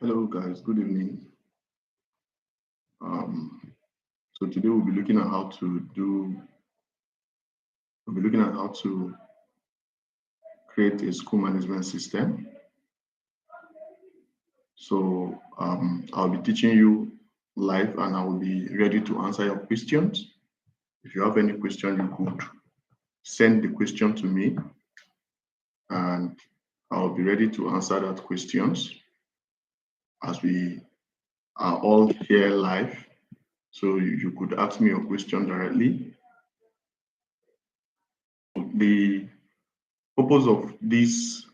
Hello guys, good evening. So today we'll be looking at how to create a school management system. So I'll be teaching you live and I will be ready to answer your questions. If you have any question, you could send the question to me and I'll be ready to answer that questions as we are all here live. So you could ask me your question directly. The purpose of this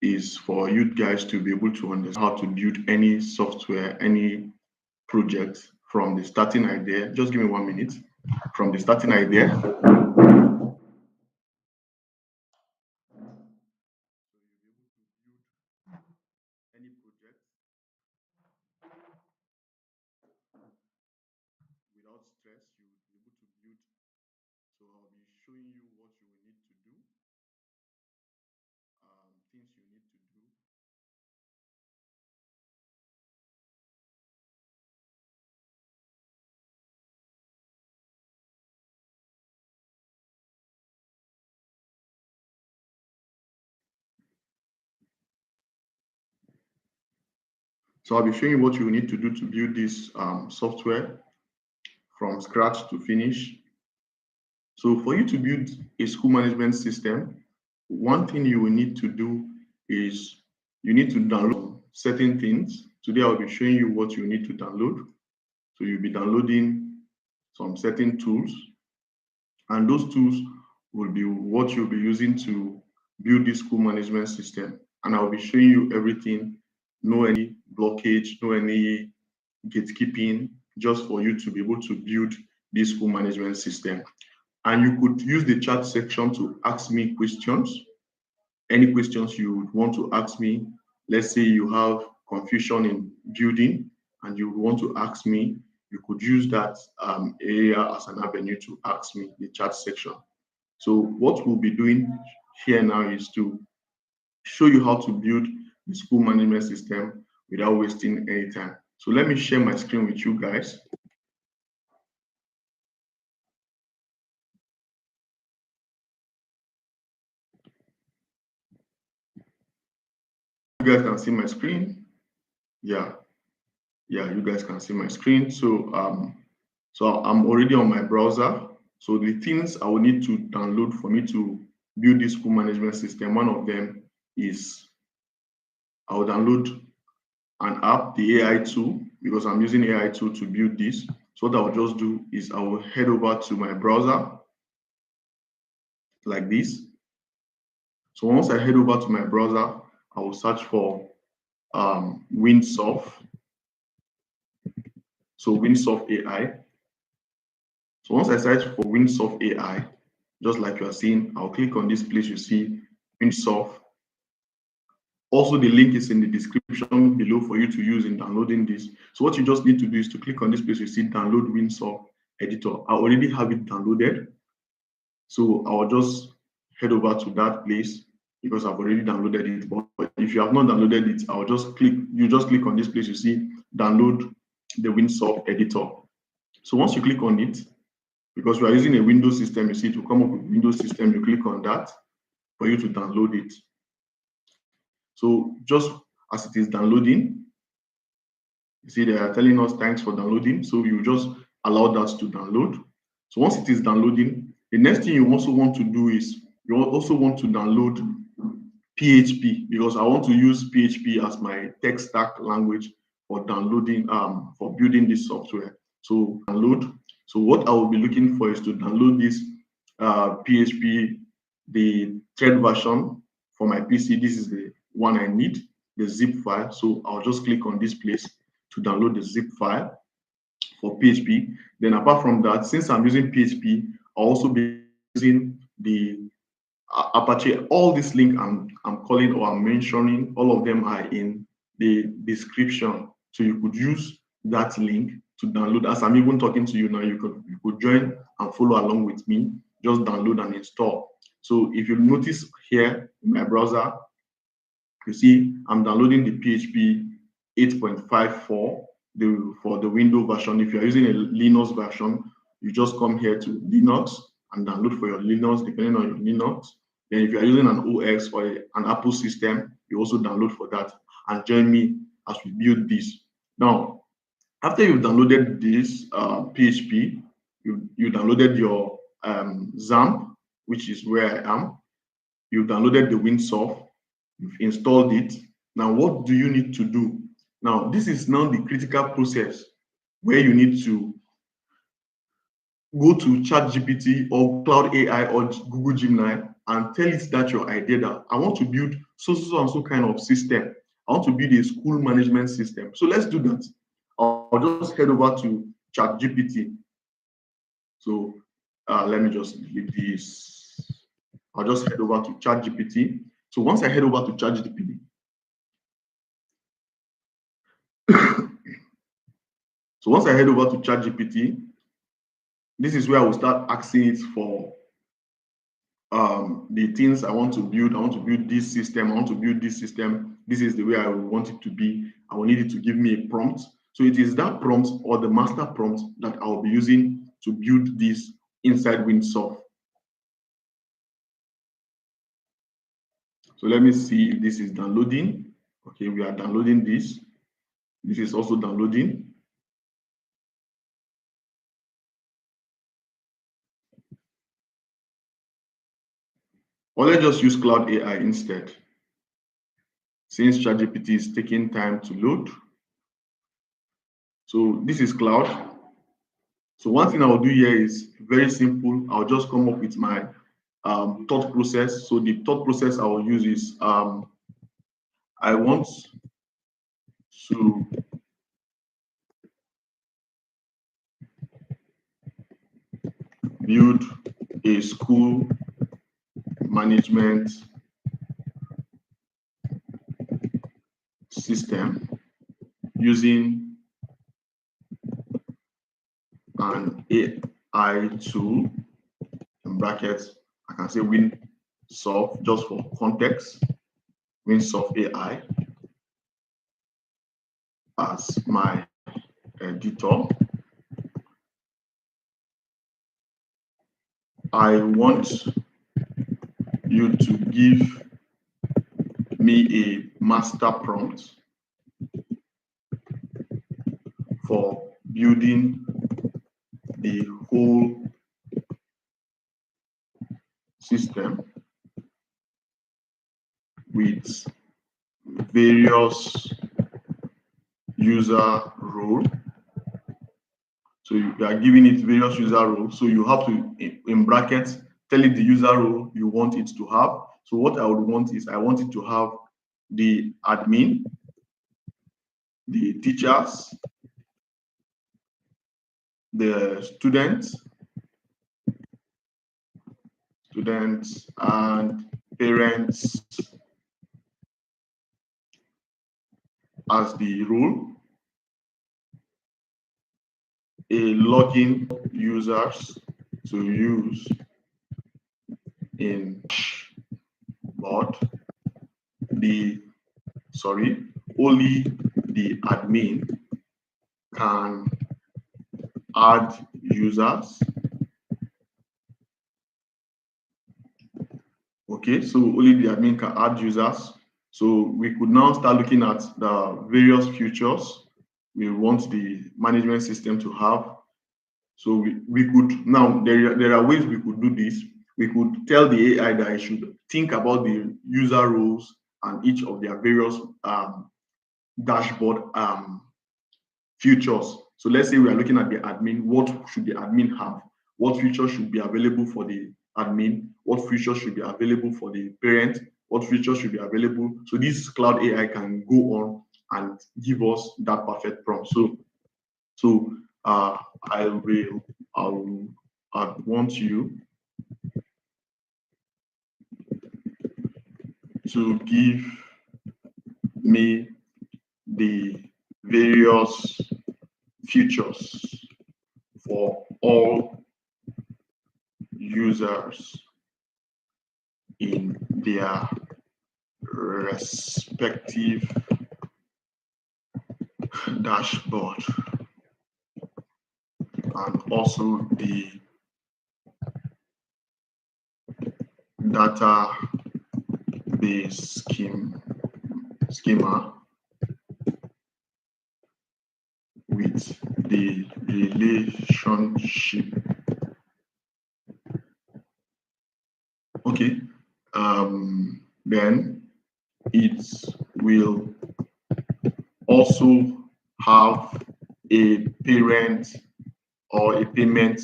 is for you guys to be able to understand how to build any software, any project from the starting idea. Just give me 1 minute. From the starting idea any project without stress, you will be able to build. So I'll be showing you what you will need to do, things you need to do. So I'll be showing you what you need to do to build this software from scratch to finish. So for you to build a school management system, one thing you will need to do is you need to download certain things. Today I'll be showing you what you need to download. So you'll be downloading some certain tools, and those tools will be what you'll be using to build this school management system. And I'll be showing you everything, no any blockage, no any gatekeeping, just for you to be able to build this school management system. And you could use the chat section to ask me questions, any questions you would want to ask me. Let's say you have confusion in building and you want to ask me, you could use that area as an avenue to ask me, the chat section. So what we'll be doing here now is to show you how to build the school management system without wasting any time. So let me share my screen with you guys. You guys can see my screen. Yeah, you guys can see my screen. So I'm already on my browser. So the things I will need to download for me to build this school management system, one of them is I will download an app, the AI tool, because I'm using AI tool to build this. So what I will just do is I will head over to my browser like this. So once I head over to my browser, I will search for Windsurf. So Windsurf AI. So once I search for Windsurf AI, just like you are seeing, I'll click on this place you see Windsurf. Also, the link is in the description below for you to use in downloading this. So what you just need to do is to click on this place you see download Windsurf editor. I already have it downloaded. So I'll just head over to that place because I've already downloaded it. But if you have not downloaded it, you just click on this place you see download the Windsurf editor. So once you click on it, because we are using a Windows system, you see to come up with Windows system, you click on that for you to download it. So just as it is downloading, you see they are telling us thanks for downloading. So you just allow that to download. So once it is downloading, the next thing you also want to do is you also want to download PHP, because I want to use PHP as my tech stack language for downloading for building this software. So download. So what I will be looking for is to download this PHP, the third version for my PC. This is the one I need, the zip file. So I'll just click on this place to download the zip file for PHP. Then apart from that, since I'm using PHP, I'll also be using the Apache. All this link I'm calling or I'm mentioning, all of them are in the description. So you could use that link to download. As I'm even talking to you now, you could join and follow along with me. Just download and install. So if you notice here in my browser, you see I'm downloading the PHP 8.54 for the Windows version. If you are using a Linux version, you just come here to Linux and download for your Linux, depending on your Linux. Then if you are using an OS or an Apple system, you also download for that and join me as we build this. Now, after you've downloaded this PHP, you downloaded your XAMPP, which is where I am. You downloaded the WinSoft, you've installed it. Now, what do you need to do? Now, this is now the critical process where you need to go to ChatGPT or Cloud AI or Google Gemini and tell it that your idea that I want to build so and so kind of system. I want to build a school management system. So let's do that. I'll just head over to ChatGPT. So let me just delete this. I'll just head over to ChatGPT. So once I head over to ChatGPT, this is where I will start asking it for the things I want to build. I want to build this system. I want to build this system. This is the way I want it to be. I will need it to give me a prompt. So it is that prompt or the master prompt that I will be using to build this inside WinSoft. So let me see if this is downloading. Okay, we are downloading this. This is also downloading. Or let's just use Cloud AI instead, since ChatGPT is taking time to load. So this is Cloud. So one thing I will do here is very simple. I'll just come up with my thought process. So the thought process I will use is I want to build a school management system using an AI tool, in brackets, I can say WinSoft just for context, WinSoft AI as my editor. I want you to give me a master prompt for building the whole system with various user role. So you are giving it various user roles. So you have to, in brackets, tell it the user role you want it to have. So what I would want is I want it to have the admin, the teachers, the students, and parents as the role, a login users to use in board, only the admin can add users. Okay, so only the admin can add users. So we could now start looking at the various features we want the management system to have. So we could now, there are ways we could do this. We could tell the AI that it should think about the user roles and each of their various dashboard features. So let's say we are looking at the admin. What should the admin have? What features should be available for the admin? What features should be available for the parent? What features should be available? So this Cloud AI can go on and give us that perfect prompt. So I want you to give me the various features for all users in their respective dashboard, and also the database schema with the relationship. Okay, then it will also have a parent or a payment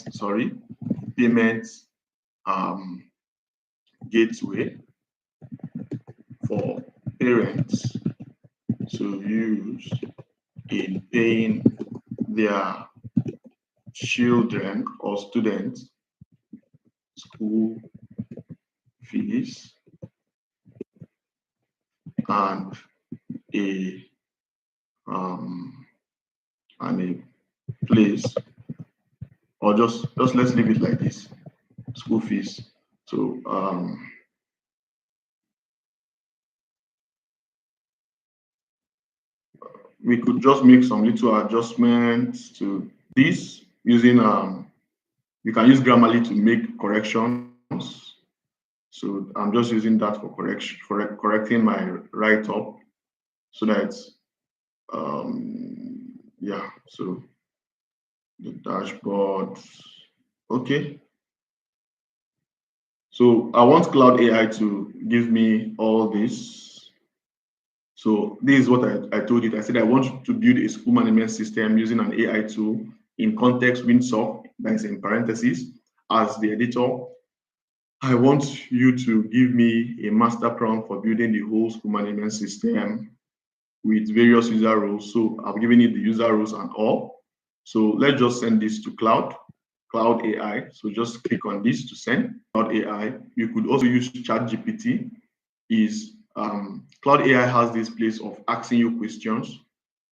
gateway for parents to use in paying their children or students school fees, and a place, or just let's leave it like this, school fees. So we could just make some little adjustments to this using you can use Grammarly to make corrections. So I'm just using that for correcting my write-up, so that yeah, so the dashboard. Okay, so I want Cloud AI to give me all this. So this is what I told you. I said I want to build a school management system using an AI tool in context Windsoft, that is in parentheses, as the editor. I want you to give me a master prompt for building the whole school management system with various user roles. So I've given it the user roles and all. So let's just send this to Cloud AI. So just click on this to send Cloud AI. You could also use ChatGPT. Cloud AI has this place of asking you questions.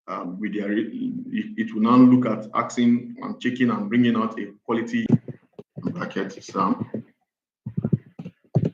It will now look at asking and checking and bringing out a quality bracket exam.